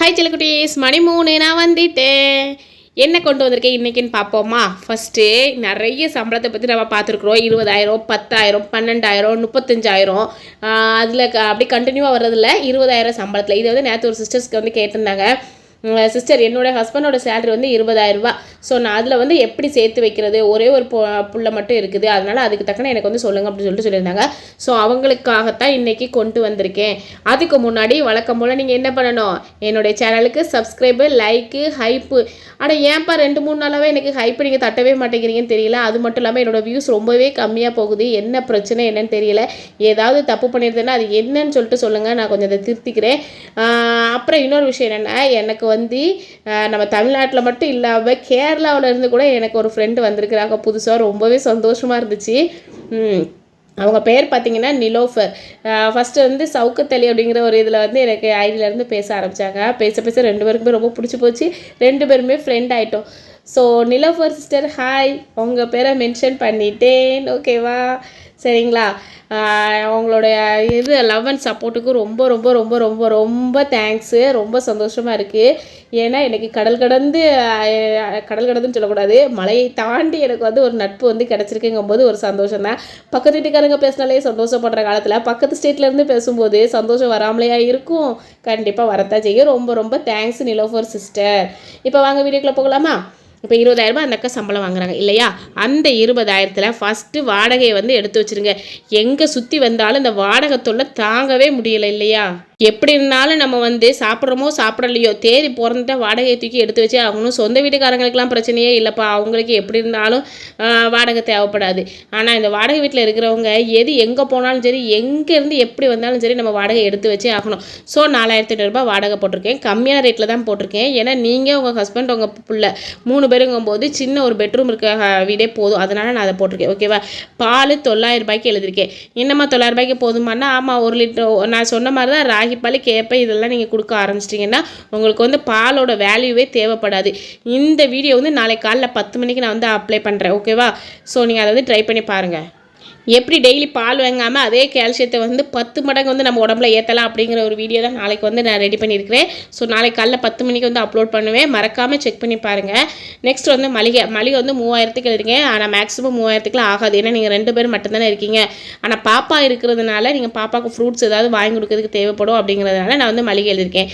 Hi செல்லக்குட்டீஸ், மணி 3 நான் வந்துட்டேன். என்ன கொண்டு வந்திருக்கேன் இன்றைக்கின்னு பார்ப்போமா? ஃபஸ்ட்டு நிறைய சம்பளத்தை பற்றி நம்ம பார்த்துருக்குறோம். 20,000, 10,000, 12,000, 35,000. அதில் அப்படி கண்டினியூவாக வர்றதில்ல. 20,000 சம்பளத்தில் இது வந்து நேற்று ஒரு சிஸ்டர்ஸ்க்கு வந்து கேட்டிருந்தாங்க. சிஸ்டர், என்னோடய ஹஸ்பண்டோட சேலரி வந்து 20,000 ரூபா. ஸோ நான் அதில் வந்து எப்படி சேர்த்து வைக்கிறது? ஒரே ஒரு புள்ள மட்டும் இருக்குது, அதனால் அதுக்கு தக்கன எனக்கு வந்து சொல்லுங்கள் அப்படின்னு சொல்லிட்டு சொல்லியிருந்தாங்க. ஸோ அவங்களுக்காகத்தான் இன்றைக்கி கொண்டு வந்திருக்கேன். அதுக்கு முன்னாடி வழக்கம் போல் நீங்கள் என்ன பண்ணணும், என்னுடைய சேனலுக்கு சப்ஸ்கிரைபு, லைக்கு, ஹைப்பு. ஆனால் ஏன்ப்பா 2-3 நாளாகவே எனக்கு ஹைப்பு நீங்கள் தட்டவே மாட்டேங்கிறீங்கன்னு தெரியல. அது மட்டும் இல்லாமல் என்னோடய வியூஸ் ரொம்பவே கம்மியாக போகுது. என்ன பிரச்சனை என்னன்னு தெரியல. ஏதாவது தப்பு பண்ணியிருந்தேன்னா அது என்னன்னு சொல்லிட்டு சொல்லுங்கள், நான் கொஞ்சம் அதை திருத்திக்கிறேன். அப்புறம் இன்னொரு விஷயம் என்னென்னா, எனக்கு வந்து நம்ம தமிழ்நாட்டில் மட்டும் இல்லாமல் கேரளாவில் இருந்து கூட எனக்கு ஒரு ஃப்ரெண்டு வந்திருக்கிறாங்க புதுசாக. ரொம்பவே சந்தோஷமாக இருந்துச்சு. அவங்க பேர் பார்த்தீங்கன்னா நிலோஃபர். ஃபஸ்ட்டு வந்து சவுக்கத்தலி அப்படிங்கிற ஒரு இதில் வந்து எனக்கு ஐடியிலேருந்து பேச ஆரம்பித்தாங்க. பேச 2 பேருக்குமே ரொம்ப பிடிச்சி போச்சு. 2 பேருமே ஃப்ரெண்ட் ஆகிட்டோம். So Nilofar sister, hi. உங்கள் பேரை மென்ஷன் பண்ணிட்டேன், ஓகேவா? சரிங்களா? அவங்களுடைய லவ் அண்ட் சப்போர்ட்டுக்கு ரொம்ப ரொம்ப ரொம்ப ரொம்ப ரொம்ப தேங்க்ஸு. ரொம்ப சந்தோஷமாக இருக்குது. ஏன்னா எனக்கு கடல் கடந்துன்னு சொல்லக்கூடாது, மலையை தாண்டி எனக்கு வந்து ஒரு நட்பு வந்து கிடச்சிருக்குங்கும்போது ஒரு சந்தோஷம் தான். பக்கத்து வீட்டுக்காரங்க பேசினாலே சந்தோஷப்படுற காலத்தில் பக்கத்து ஸ்டேட்லேருந்து பேசும்போது சந்தோஷம் வராமலையா இருக்கும்? கண்டிப்பாக வரத்தான் செய்யும். ரொம்ப ரொம்ப தேங்க்ஸ் நிலோஃபர் சிஸ்டர். இப்போ வாங்க வீடியோக்குள்ளே போகலாமா? இப்போ 20,000 ரூபாய் அந்த அக்கா சம்பளம் வாங்குறாங்க இல்லையா? அந்த 20,000த்தில் ஃபஸ்ட்டு வாடகையை வந்து எடுத்து வச்சுருங்க. எங்கே சுற்றி வந்தாலும் இந்த வாடகை தொல்லை தாங்கவே முடியலை இல்லையா? எப்படி இருந்தாலும் நம்ம வந்து சாப்பிட்றோமோ சாப்பிடலையோ தேதி பிறந்துட்டா வாடகையை தூக்கி எடுத்து வச்சு ஆகணும். சொந்த வீட்டுக்காரங்களுக்கெல்லாம் பிரச்சனையே இல்லைப்பா, அவங்களுக்கு எப்படி இருந்தாலும் வாடகை தேவைப்படாது. ஆனால் இந்த வாடகை வீட்டில் இருக்கிறவங்க எது எங்கே போனாலும் சரி, எங்கேருந்து எப்படி வந்தாலும் சரி, நம்ம வாடகை எடுத்து வச்சே ஆகணும். ஸோ 4,800 ரூபாய் வாடகை போட்டிருக்கேன். கம்மியான ரேட்டில் தான் போட்டிருக்கேன். ஏன்னா நீங்கள், உங்கள் ஹஸ்பண்ட், உங்கள் பிள்ளை 3 பேருங்கும்போது சின்ன ஒரு பெட்ரூம் இருக்க வீடே போதும். அதனால் நான் அதை போட்டிருக்கேன், ஓகேவா? பால் 900 ரூபாய்க்கு எழுதியிருக்கேன். என்னம்மா 900 ரூபாய்க்கு போதுமானா? ஆமாம், 1 லிட்டர் நான் சொன்ன மாதிரி தான் ராகி பால், கேப்பை இதெல்லாம் நீங்கள் கொடுக்க ஆரம்பிச்சிட்டிங்கன்னா உங்களுக்கு வந்து பாலோட வேல்யூவே தேவைப்படாது. இந்த வீடியோ வந்து நாளைக்கு காலைல 10 மணிக்கு நான் வந்து அப்ளை பண்ணுறேன், ஓகேவா? ஸோ நீங்கள் அதை வந்து ட்ரை பண்ணி பாருங்கள். எப்படி டெய்லி பால் வாங்காமல் அதே கால்சியத்தை வந்து 10 மடங்கு வந்து நம்ம உடம்புல ஏற்றலாம் அப்படிங்கிற ஒரு வீடியோ தான் நாளைக்கு வந்து நான் ரெடி பண்ணியிருக்கிறேன். ஸோ நாளைக்கு காலைல 10 மணிக்கு வந்து அப்லோட் பண்ணுவேன். மறக்காமல் செக் பண்ணி பாருங்கள். நெக்ஸ்ட் வந்து மளிகை வந்து 3000க்கு எழுதிருக்கேன். ஆனால் மேக்ஸிமம் 3000க்குலாம் ஆகாது. ஏன்னா நீங்கள் 2 பேர் மட்டும்தானே இருக்கீங்க. ஆனால் பாப்பா இருக்கிறதுனால நீங்கள் பாப்பாவுக்கு ஃப்ரூட்ஸ் ஏதாவது வாங்கி கொடுக்கறதுக்கு தேவைப்படும் அப்படிங்கிறதுனால நான் வந்து மளிகை எழுதியிருக்கேன்.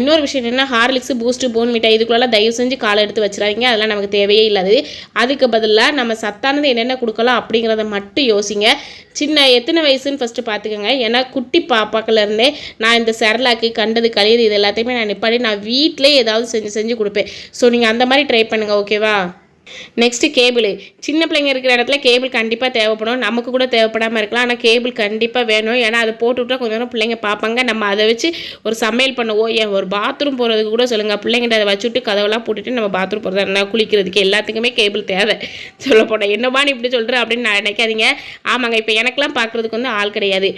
இன்னொரு விஷயம் என்னென்னா, ஹார்லிக்ஸ், பூஸ்ட்டு, போன் மிட்டாய் இதுக்குள்ளெல்லாம் தயவு செஞ்சு காலை எடுத்து வச்சுறாதீங்க. அதெல்லாம் நமக்கு தேவையே இல்லாது. அதுக்கு பதிலாக நம்ம சத்தானது என்னென்ன கொடுக்கலாம் அப்படிங்கிறத மட்டும் யோசிங்க. சின்ன எத்தனை வயசுன்னு ஃபஸ்ட்டு பார்த்துக்கோங்க. ஏன்னா குட்டி பாப்பாக்கள்லேருந்தே நான் இந்த செரலாக்கு, கண்டது, கழியது இது எல்லாத்தையுமே நான் நிப்பாடி நான் வீட்டிலே ஏதாவது செஞ்சு கொடுப்பேன். ஸோ நீங்கள் அந்த மாதிரி ட்ரை பண்ணுங்கள், ஓகேவா? Next cable. சின்ன பிள்ளைங்க இருக்கிற இடத்துல கேபிள் கண்டிப்பாக தேவைப்படும். நமக்கு கூட தேவைப்படாமல் இருக்கலாம், ஆனால் கேபிள் கண்டிப்பாக வேணும். ஏன்னா அதை போட்டு விட்டால் கொஞ்சம் நேரம் பிள்ளைங்க பார்ப்பாங்க. நம்ம அதை வச்சு ஒரு சமையல் பண்ணுவோம். ஏன் ஒரு பாத்ரூம் போகிறதுக்கு கூட சொல்லுங்கள், பிள்ளைங்கிட்ட அதை வச்சுட்டு கதவெல்லாம் போட்டுட்டு நம்ம பாத்ரூம் போகிறதா குளிக்கிறதுக்கு எல்லாத்துக்குமே கேபிள் தேவை. சொல்ல போனால் என்னமான்னு இப்படி சொல்கிறேன் அப்படின்னு நான் நினைக்காதீங்க. ஆமாங்க, இப்போ எனக்கெல்லாம் பார்க்குறதுக்கு வந்து ஆள் கிடையாது.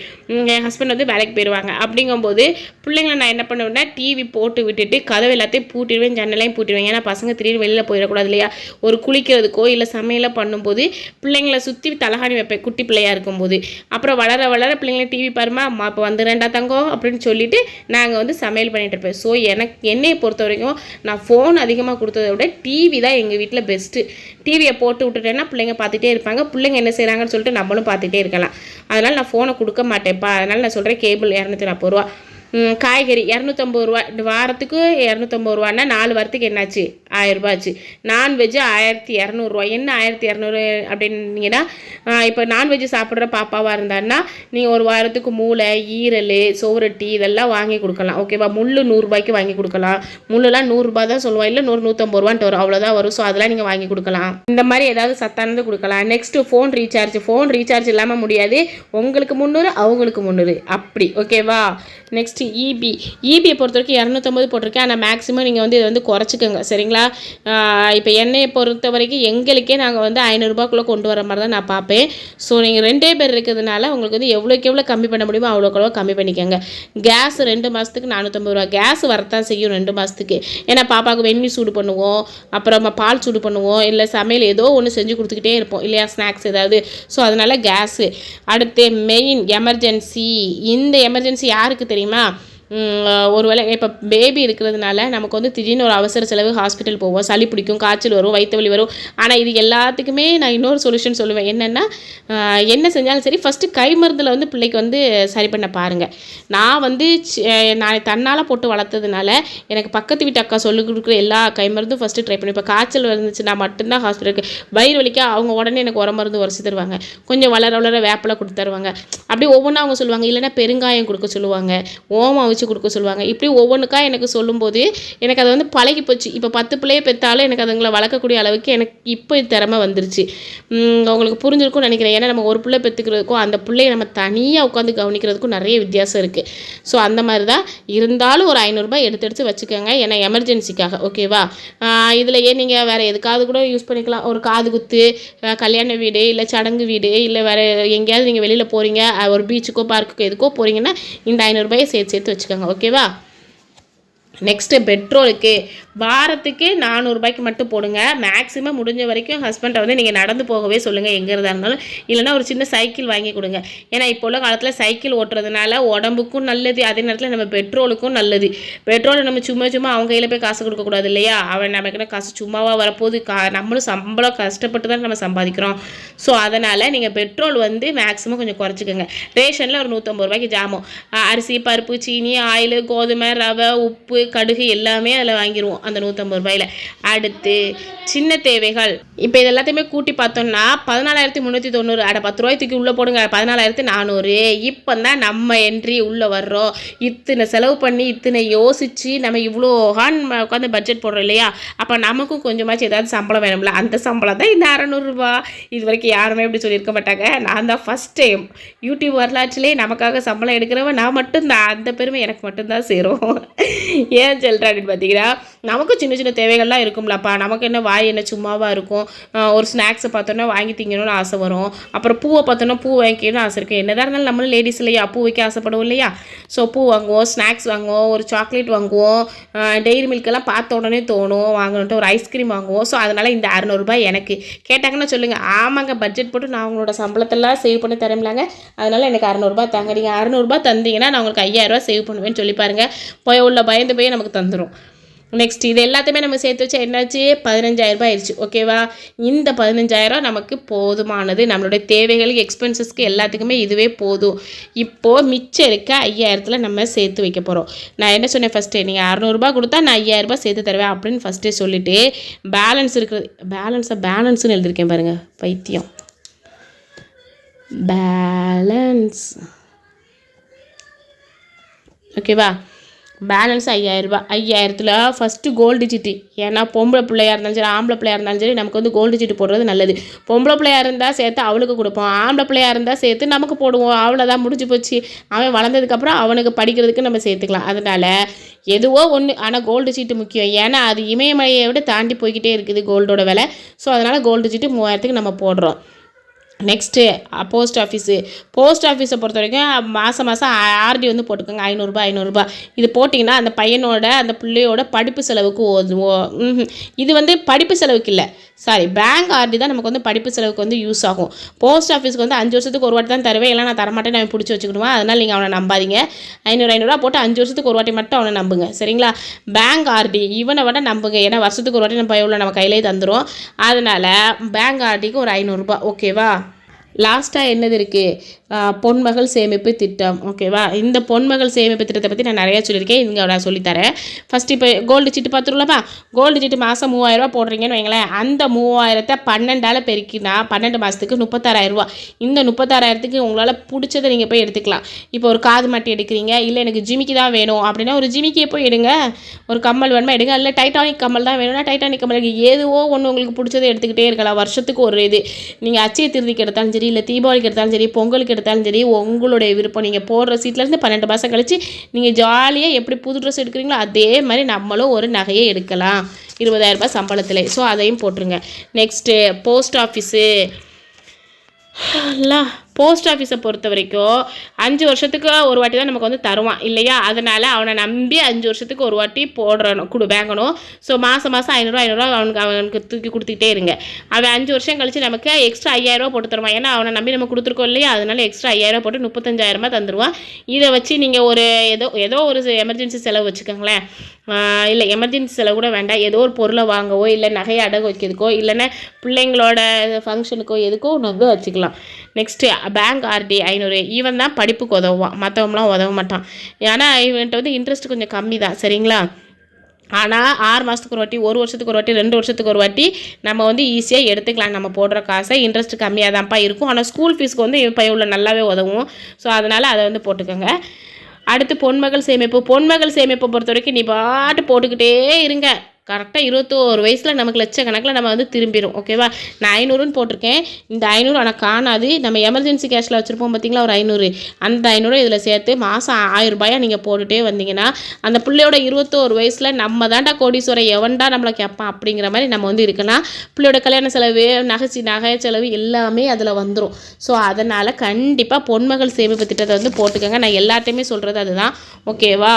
என் ஹஸ்பண்ட் வந்து வேலைக்கு போயிடுவாங்க. அப்படிங்கும்போது பிள்ளைங்களை நான் என்ன பண்ணுவேன்னா, டிவி போட்டு விட்டுட்டு கதவு எல்லாத்தையும் பூட்டிடுவேன், ஜன்னலையும் பூட்டிடுவேன். ஏன்னா பசங்க திடீர்னு வெளியில் போயிடக்கூடாது இல்லையா? ஒரு குளிக்கிறதுக்கோ இல்லை சமையலாக பண்ணும்போது பிள்ளைங்களை சுற்றி தலகாணி வைப்பேன், குட்டி பிள்ளையாக இருக்கும்போது. அப்புறம் வளர வளர பிள்ளைங்களை டிவி பாருமா, அம்மா இப்போ வந்து 2 தங்கம் அப்படின்னு சொல்லிட்டு நாங்கள் வந்து சமையல் பண்ணிகிட்டு இருப்பேன். ஸோ என்னையை பொறுத்த வரைக்கும் நான் ஃபோன் அதிகமாக கொடுத்ததை விட டிவி தான் எங்கள் வீட்டில் பெஸ்ட்டு. டிவியை போட்டு விட்டுட்டேன்னா பிள்ளைங்க பார்த்துட்டே இருப்பாங்க. பிள்ளைங்க என்ன செய்கிறாங்கன்னு சொல்லிட்டு நம்மளும் பார்த்துட்டே இருக்கலாம். அதனால் நான் ஃபோனை கொடுக்க மாட்டேன்ப்பா. அதனால் நான் சொல்கிறேன், கேபிள் 240 ரூபா. காய்கறி 250 ரூபா. வாரத்துக்கு 250 ரூபான்னா 4 வாரத்துக்கு என்னாச்சு? 1000 ரூபா ஆச்சு. நான்வெஜ்ஜு 1200 ரூபா. என்ன 1200 அப்படின்னீங்கன்னா, இப்போ நான்வெஜ்ஜு சாப்பிட்ற பாப்பாவாக இருந்தான்னா நீங்கள் ஒரு வாரத்துக்கு மூளை, ஈரல், சோவரொட்டி இதெல்லாம் வாங்கி கொடுக்கலாம், ஓகேவா? முள் 100 ரூபாய்க்கு வாங்கி கொடுக்கலாம். முள்ளெல்லாம் 100 ரூபா தான் சொல்லுவோம், இல்லை 100, 150 ரூபான்ட்டு வரும், அவ்வளோதான் வரும். ஸோ அதெல்லாம் நீங்கள் வாங்கி கொடுக்கலாம். இந்த மாதிரி ஏதாவது சத்தானது கொடுக்கலாம். நெக்ஸ்ட்டு ஃபோன் ரீசார்ஜ் இல்லாமல் முடியாது. உங்களுக்கு 300, அவங்களுக்கு 300 அப்படி, ஓகேவா? நெக்ஸ்ட் இபியை பொறுத்த வரைக்கும் 250 போட்டிருக்கேன். ஆனால் மேக்ஸிமம் நீங்கள் வந்து இதை வந்து குறைச்சிக்கோங்க, சரிங்களா? இப்போ எண்ணெயை பொறுத்த வரைக்கும் எங்களுக்கே நாங்கள் வந்து 500 ரூபாய்க்குள்ளே கொண்டு வர மாதிரி தான் நான் பார்ப்பேன். ஸோ நீங்கள் 2 பேர் இருக்கிறதுனால உங்களுக்கு வந்து எவ்வளோக்கு எவ்வளோ கம்மி பண்ண முடியுமோ அவ்வளோக்கு கம்மி பண்ணிக்கோங்க. கேஸ் 2 மாதத்துக்கு 450 ரூபா. கேஸ் வரத்தான் செய்யும் 2 மாதத்துக்கு. ஏன்னா பாப்பாவுக்கு வெந்நீர் சூடு பண்ணுவோம், அப்புறம் பால் சூடு பண்ணுவோம், இல்லை சமையல் ஏதோ ஒன்று செஞ்சு கொடுத்துக்கிட்டே இருப்போம் இல்லையா, ஸ்நாக்ஸ் ஏதாவது. ஸோ அதனால் கேஸு. அடுத்து மெயின் எமர்ஜென்சி. இந்த எமர்ஜென்சி யாருக்கு தெரியுமா? ஒருவேளை இப்போ பேபி இருக்கிறதுனால நமக்கு வந்து திடீர்னு ஒரு அவசர செலவு ஹாஸ்பிட்டல் போவோம், சளி பிடிக்கும், காய்ச்சல் வரும், வயிற்று வலி வரும். ஆனால் இது எல்லாத்துக்குமே நான் இன்னொரு சொல்யூஷன் சொல்லுவேன். என்னென்னா என்ன செஞ்சாலும் சரி ஃபஸ்ட்டு கை மருந்தில் வந்து பிள்ளைக்கு வந்து சரி பண்ண பாருங்கள். நான் வந்து நான் தன்னால் போட்டு வளர்த்ததுனால எனக்கு பக்கத்து வீட்டு அக்கா சொல்லிக் கொடுக்குற எல்லா கை மருந்தும் ஃபஸ்ட்டு ட்ரை பண்ணி, இப்போ காய்ச்சல் வந்துச்சுன்னா மட்டும்தான் ஹாஸ்பிட்டலுக்கு, வயிறு வலிக்க அவங்க உடனே எனக்கு உர மருந்து உரைச்சி தருவாங்க, கொஞ்சம் வளர வளர வேப்பிலை கொடுத்து தருவாங்க. அப்படி ஒவ்வொன்றா அவங்க சொல்லுவாங்க. இல்லைன்னா பெருங்காயம் கொடுக்க சொல்லுவாங்க, ஓமம் வச்சு கொடுக்க சொல்லுவாங்க. இப்படி ஒவ்வொன்றுக்கா எனக்கு சொல்லும்போது எனக்கு அது வந்து பழகி போச்சு. இப்போ 10 பிள்ளையை பெற்றாலும் எனக்கு அதுங்களை வளர்க்கக்கூடிய அளவுக்கு எனக்கு இப்போ திறமை வந்துருச்சு. உங்களுக்கு புரிஞ்சிருக்கும்னு நினைக்கிறேன். ஏன்னா நம்ம ஒரு பிள்ளை பெற்றுக்கிறதுக்கும் அந்த பிள்ளையை நம்ம தனியாக உட்காந்து கவனிக்கிறதுக்கும் நிறைய வித்தியாசம் இருக்குது. ஸோ அந்த மாதிரி தான் இருந்தாலும் ஒரு 500 ரூபாய் எடுத்து வச்சுக்கோங்க. ஏன்னா எமர்ஜென்சிக்காக. ஓகேவா? இதில் நீங்கள் வேறு எதுக்காவது கூட யூஸ் பண்ணிக்கலாம். ஒரு காது குத்து, கல்யாண வீடு, இல்லை சடங்கு வீடு, இல்லை வேறு எங்கேயாவது நீங்கள் வெளியில் போகிறீங்க, ஒரு பீச்சுக்கோ பார்க்குக்கோ எதுக்கோ போகிறீங்கன்னா இந்த 500 ரூபாயை சேர்த்து வச்சுக்கோங்க. ஓகேவா? நெக்ஸ்ட்டு பெட்ரோலுக்கு வாரத்துக்கு 400 ரூபாய்க்கு மட்டும் போடுங்க. மேக்ஸிமம் முடிஞ்ச வரைக்கும் ஹஸ்பண்டை வந்து நீங்கள் நடந்து போகவே சொல்லுங்கள் எங்கே இருந்தாலும். இல்லைனா ஒரு சின்ன சைக்கிள் வாங்கி கொடுங்க. ஏன்னா இப்போ உள்ள காலத்தில் சைக்கிள் ஓட்டுறதுனால உடம்புக்கும் நல்லது, அதே நேரத்தில் நம்ம பெட்ரோலுக்கும் நல்லது. பெட்ரோலை நம்ம சும்மா அவங்க கையில் போய் காசு கொடுக்கக்கூடாது இல்லையா? அவன் நமக்கு காசு சும்மாவாக வரப்போது, நம்மளும் சம்பளம் கஷ்டப்பட்டு தான் நம்ம சம்பாதிக்கிறோம். ஸோ அதனால் நீங்கள் பெட்ரோல் வந்து மேக்ஸிமம் கொஞ்சம் குறைச்சிக்கோங்க. ரேஷனில் ஒரு 150 ரூபாய்க்கு ஜாமம், அரிசி, பருப்பு, சீனி, ஆயில், கோதுமை, ரவை, உப்பு, கடுகு எல்லாமே அதில் வாங்கிடுவோம் அந்த 150 ரூபாயில். அடுத்து சின்ன தேவைகள், இப்போ இது எல்லாத்தையுமே கூட்டி பார்த்தோம்னா 14,390. 10 ரூபாய்க்கு உள்ளே போடுங்க, 14,400. இப்போ தான் நம்ம என்ட்ரி உள்ளே வர்றோம். இத்தனை செலவு பண்ணி இத்தனை யோசித்து நம்ம இவ்வளோ உட்காந்து பட்ஜெட் போடுறோம் இல்லையா? அப்போ நமக்கும் கொஞ்சமாச்சு ஏதாவது சம்பளம் வேணும்ல. அந்த சம்பளம் தான் இந்த 600 ரூபா. இது வரைக்கும் யாருமே இப்படி சொல்லியிருக்க மாட்டாங்க. நான் தான் ஃபஸ்ட் டைம் யூடியூப் வரலாற்றிலே நமக்காக சம்பளம் எடுக்கிறவன் நான் மட்டும்தான். அந்த பெருமை எனக்கு மட்டும்தான் சேரும். ஏன் சொல்கிறேன் அப்படின்னு பார்த்தீங்கன்னா, நமக்கும் சின்ன சின்ன தேவைகள்லாம் இருக்கும்லப்பா. நமக்கு என்ன வாய் என்ன சும்மாவாக இருக்கும். ஒரு ஸ்நாக்ஸை பார்த்தோன்னா வாங்கி திங்கணும்னு ஆசை வரும். அப்புறம் பூவை பார்த்தோன்னா பூ வாங்கிக்கணும்னு ஆசை இருக்குது. என்னதான் இருந்தாலும் நம்மளும் லேடிஸ் இல்லையா, பூ வைக்க ஆசைப்படுவோம் இல்லையா? ஸோ பூ வாங்குவோம், ஸ்நாக்ஸ் வாங்குவோம், ஒரு சாக்லேட் வாங்குவோம், டெய்ரி மில்கெல்லாம் பார்த்த உடனே தோணும் வாங்கணுன்ட்டு, ஒரு ஐஸ்கிரீம் வாங்குவோம். ஸோ அதனால் இந்த 600 ரூபாய் எனக்கு கேட்டாங்கன்னா சொல்லுங்கள். ஆமாங்க, பட்ஜெட் போட்டு நான் உங்களோட சம்பளத்தெல்லாம் சேவ் பண்ணி தரேன்லாங்க, அதனால் எனக்கு 600 ரூபாய் தாங்க. நீங்கள் 600 ரூபாய் தந்தீங்கன்னா நான் உங்களுக்கு 5000 ரூபாய் சேவ் பண்ணுவேன்னு சொல்லி பாருங்கள். போய் உள்ள பயந்து போய் நமக்கு தந்துடும். நெக்ஸ்ட் இது எல்லாத்தையுமே நம்ம சேர்த்து வச்சா என்னாச்சு? 15,000 ரூபாய் ஆயிடுச்சு. ஓகேவா? இந்த 15,000 நமக்கு போதுமானது. நம்மளுடைய தேவைகளுக்கு, எக்ஸ்பென்சஸ்க்கு எல்லாத்துக்குமே இதுவே போதும். இப்போது மிச்சம் இருக்க 5,000த்தில் நம்ம சேர்த்து வைக்க போகிறோம். நான் என்ன சொன்னேன் ஃபஸ்ட்டு? நீங்கள் 600 ரூபாய் கொடுத்தா நான் 5,000 ரூபாய் சேர்த்து தருவேன் அப்படின்னு ஃபஸ்ட்டே சொல்லிவிட்டு பேலன்ஸ் இருக்கிறது, பேலன்ஸ்னு எழுதியிருக்கேன் பாருங்கள், பைத்தியம். பேலன்ஸ். ஓகேவா? பேலன்ஸ் 5,000 ரூபாய். 5,000த்தில் ஃபஸ்ட்டு கோல்டு சீட்டு. ஏன்னா பொம்பளை பிள்ளையாக இருந்தாலும் சரி, ஆம்பளை பிள்ளையாக இருந்தாலும் சரி, நமக்கு வந்து கோல்டு சீட்டு போடுறது நல்லது. பொம்பளை பிள்ளையாக இருந்தால் சேர்த்து அவளுக்கு கொடுப்போம், ஆம்பளை பிள்ளையாக இருந்தால் சேர்த்து நமக்கு போடுவோம். அவ்வளோதான், முடிஞ்சு போச்சு. அவன் வளர்ந்ததுக்கப்புறம் அவனுக்கு படிக்கிறதுக்கு நம்ம சேர்த்துக்கலாம். அதனால் எதுவோ ஒன்று, ஆனால் கோல்டு சீட்டு முக்கியம். ஏன்னா அது இமயமலையை விட தாண்டி போய்கிட்டே இருக்குது கோல்டோட விலை. ஸோ அதனால் கோல்டு சீட்டு 3000க்கு நம்ம போடுறோம். நெக்ஸ்ட்டு போஸ்ட் ஆஃபீஸை பொறுத்த வரைக்கும் மாதம் ஆர்டி வந்து போட்டுக்கோங்க. 500 ரூபாய். இது போட்டிங்கன்னா அந்த பையனோட அந்த பிள்ளையோட படிப்பு செலவுக்கு இது வந்து படிப்பு செலவுக்கு இல்லை, சாரி, பேங்க் ஆர்டி தான் நமக்கு வந்து படிப்பு செலவுக்கு வந்து யூஸ் ஆகும். போஸ்ட் ஆஃபீஸ்க்கு வந்து 5 வருஷத்துக்கு ஒரு வாட்டி தான் தருவேன், இல்லை நான் தரமாட்டேன், நான் பிடிச்சி வச்சுக்கிடுவேன். அதனால் நீங்கள் அவனை நம்பாதீங்க. 500 ரூபா போட்டு 5 வருஷத்துக்கு ஒரு வாட்டி மட்டும் அவனை நம்புங்க. சரிங்களா? பேங்க் ஆர்டி இவனை விட நம்புங்க. ஏன்னா வருஷத்துக்கு ஒரு வாட்டி நம்ம பையன் நம்ம கையிலே தந்துடும். அதனால் பேங்க் ஆர்டிக்கு ஒரு 500 ரூபாய். ஓகேவா? லாஸ்ட்டாக என்னது இருக்குது? பொன்மகள் சேமிப்பு திட்டம். ஓகேவா? இந்த பொன்மகள் சேமிப்பு திட்டத்தை பற்றி நான் நிறையா சொல்லியிருக்கேன். இங்கே நான் சொல்லித்தரேன். ஃபஸ்ட்டு இப்போ கோல்டு சீட்டு பார்த்துருலாமா? கோல்டு சீட்டு மாதம் 3000 ரூபா போடுறீங்கன்னு வைங்களேன். அந்த 3000த்தை 12ஆல் பெருக்கினா 12 மாதத்துக்கு 36,000 ரூபா. இந்த 36,000த்துக்கு உங்களால் பிடிச்சதை நீங்கள் போய் எடுத்துக்கலாம். இப்போ ஒரு காது மாட்டி எடுக்கிறீங்க, இல்லை எனக்கு ஜிமிக்கி தான் வேணும் அப்படின்னா ஒரு ஜிமிக்கியை போய் எடுங்க. ஒரு கம்மல் வேணுமா எடுங்க. இல்லை டைட்டானிக் கம்மல் தான் வேணும்னா டைட்டானிக் கம்மல் ஏதுவோ ஒன்று உங்களுக்கு பிடிச்சதை எடுத்துக்கிட்டே இருக்கலாம். வருஷத்துக்கு ஒரு இது. நீங்கள் அச்சய திருதிக்கு எடுத்தாலும் சரி, இல்லை தீபாவளிக்கு எடுத்தாலும் சரி, பொங்கலுக்கு எடுத்தாலும் சரி, உங்களுடைய விருப்பம். நீங்கள் போடுற சீட்லேருந்து 12 மாதம் கழிச்சு நீங்கள் ஜாலியாக எப்படி புது ட்ரெஸ் எடுக்கிறீங்களோ அதே மாதிரி நம்மளும் ஒரு நகையை எடுக்கலாம் 20,000 ரூபாய் சம்பளத்தில். ஸோ அதையும் போட்டுருங்க. நெக்ஸ்ட்டு போஸ்ட் ஆஃபீஸு போஸ்ட் ஆஃபீஸை பொறுத்த வரைக்கும் 5 வருஷத்துக்கு ஒரு வாட்டி தான் நமக்கு வந்து தருவான் இல்லையா, அதனால் அவனை நம்பி 5 வருஷத்துக்கு ஒரு வாட்டி போடுறணும் வாங்கணும். ஸோ மாதம் 500 அவனுக்கு தூக்கி கொடுத்துக்கிட்டே இருங்க. அவன் 5 வருஷம் கழிச்சு நமக்கு எக்ஸ்ட்ரா 5000 போட்டு தருவான். ஏன்னா அவனை நம்பி நம்ம கொடுத்துருக்கோம் இல்லையா, அதனால எக்ஸ்ட்ரா 5000 போட்டு 35,000 தந்துடுவான். இதை வச்சு நீங்கள் ஒரு ஏதோ ஒரு எமர்ஜென்சி செலவு வச்சுக்கோங்களேன். இல்லை எமர்ஜென்சி செலவு கூட வேண்டாம், ஏதோ ஒரு பொருளை வாங்கவோ இல்லை நகையை அடகு வைக்கிறதுக்கோ இல்லைன்னா பிள்ளைங்களோட ஃபங்க்ஷனுக்கோ எதுக்கோ வந்து வச்சுக்கலாம். Next bank RD 500. இவன் தான் படிப்புக்கு உதவுவான், மற்றவங்களாம் உதவ மாட்டான். ஏன்னா இவன்ட்டு வந்து இன்ட்ரெஸ்ட் கொஞ்சம் கம்மி தான், சரிங்களா. ஆனால் 6 மாதத்துக்கு ஒரு வாட்டி, 1 வருஷத்துக்கு ஒரு வாட்டி, 2 வருஷத்துக்கு ஒரு வாட்டி நம்ம வந்து ஈஸியாக எடுத்துக்கலாம். நம்ம போடுற காசை இன்ட்ரெஸ்ட் கம்மியாக தான்ப்பா இருக்கும். ஆனால் ஸ்கூல் ஃபீஸ்க்கு வந்து இப்போ இவ்வளோ நல்லாவே உதவும். ஸோ அதனால் அதை வந்து போட்டுக்கோங்க. அடுத்து பொன்மகள் சேமிப்பை பொறுத்த வரைக்கும் நீ பாட்டு போட்டுக்கிட்டே இருங்க. கரெக்டாக 21 வயசில் நமக்கு லட்சக்கணக்கில் நம்ம வந்து திரும்பிடும். ஓகேவா, நான் 500ன்னு போட்டிருக்கேன். இந்த 500 ஆனால் காணாது. நம்ம எமர்ஜென்சி கேஷில் வச்சுருப்போம் பார்த்தீங்களா, ஒரு 500. அந்த 500 இதில் சேர்த்து மாதம் 1000 ரூபாயை நீங்கள் போட்டுகிட்டே வந்தீங்கன்னா அந்த பிள்ளையோட 21 வயசில் நம்ம தாண்டா கோடீஸ்வரர், எவன்டா நம்மளை கேட்பான் அப்படிங்கிற மாதிரி நம்ம வந்து இருக்கலாம். பிள்ளையோட கல்யாண செலவு, நகை செலவு எல்லாமே அதில் வந்துடும். ஸோ அதனால் கண்டிப்பாக பொன்மகள் சேமிப்பு திட்டத்தை வந்து போட்டுக்கோங்க. நான் எல்லாத்தையுமே சொல்கிறது அதுதான். ஓகேவா,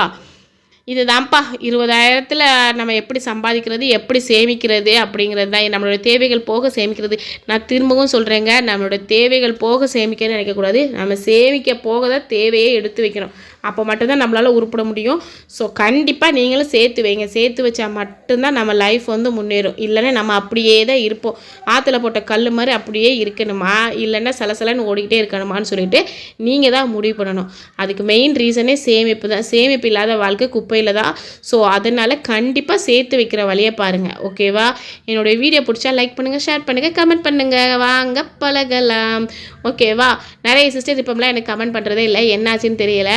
இது தான்ப்பா 20,000த்தில் நம்ம எப்படி சம்பாதிக்கிறது, எப்படி சேமிக்கிறது அப்படிங்கிறது தான். நம்மளோட தேவைகள் போக சேமிக்கிறது. நான் திரும்பவும் சொல்கிறேங்க, நம்மளோட தேவைகள் போக சேமிக்கணும்னு நினைக்கக்கூடாது. நம்ம சேமிக்க போக தான் தேவையை எடுத்து வைக்கணும். அப்போ மட்டும்தான் நம்மளால் உருப்பிட முடியும். ஸோ கண்டிப்பாக நீங்களும் சேர்த்து வைங்க. சேர்த்து வச்சா மட்டும்தான் நம்ம லைஃப் வந்து முன்னேறும். இல்லைன்னா நம்ம அப்படியே தான் இருப்போம். ஆற்றுல போட்ட கல் மாதிரி அப்படியே இருக்கணுமா, இல்லைன்னா சலசலன்னு ஓடிக்கிட்டே இருக்கணுமான்னு சொல்லிட்டு நீங்கள் தான் முடிவு பண்ணணும். அதுக்கு மெயின் ரீசனே சேமிப்பு தான். சேமிப்பு இல்லாத வாழ்க்கை குப்பையில் தான். ஸோ அதனால் கண்டிப்பாக சேர்த்து வைக்கிற வழியை பாருங்கள். ஓகேவா, என்னுடைய வீடியோ பிடிச்சா லைக் பண்ணுங்கள், ஷேர் பண்ணுங்கள், கமெண்ட் பண்ணுங்கள். வாங்க பழகலாம். ஓகேவா, நிறைய சிஸ்டர் இப்போலாம் எனக்கு கமெண்ட் பண்ணுறதே இல்லை, என்னாச்சுன்னு தெரியல.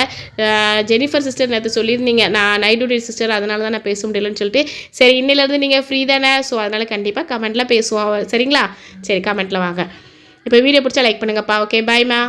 ஜெனிஃபர் சிஸ்டர் நேற்று சொல்லியிருந்தீங்க, நான் நைட் டியூட்டி சிஸ்டர், அதனால தான் நான் பேச முடியலன்னு சொல்லிட்டு. சரி, இன்னிலேருந்து நீங்கள் ஃப்ரீ தானே, ஸோ அதனால் கண்டிப்பாக கமெண்ட்டில் பேசுவோம். சரிங்களா, சரி கமெண்ட்டில் வாங்க. இப்போ வீடியோ பிடிச்சா லைக் பண்ணுங்கப்பா. ஓகே, பாய்மா.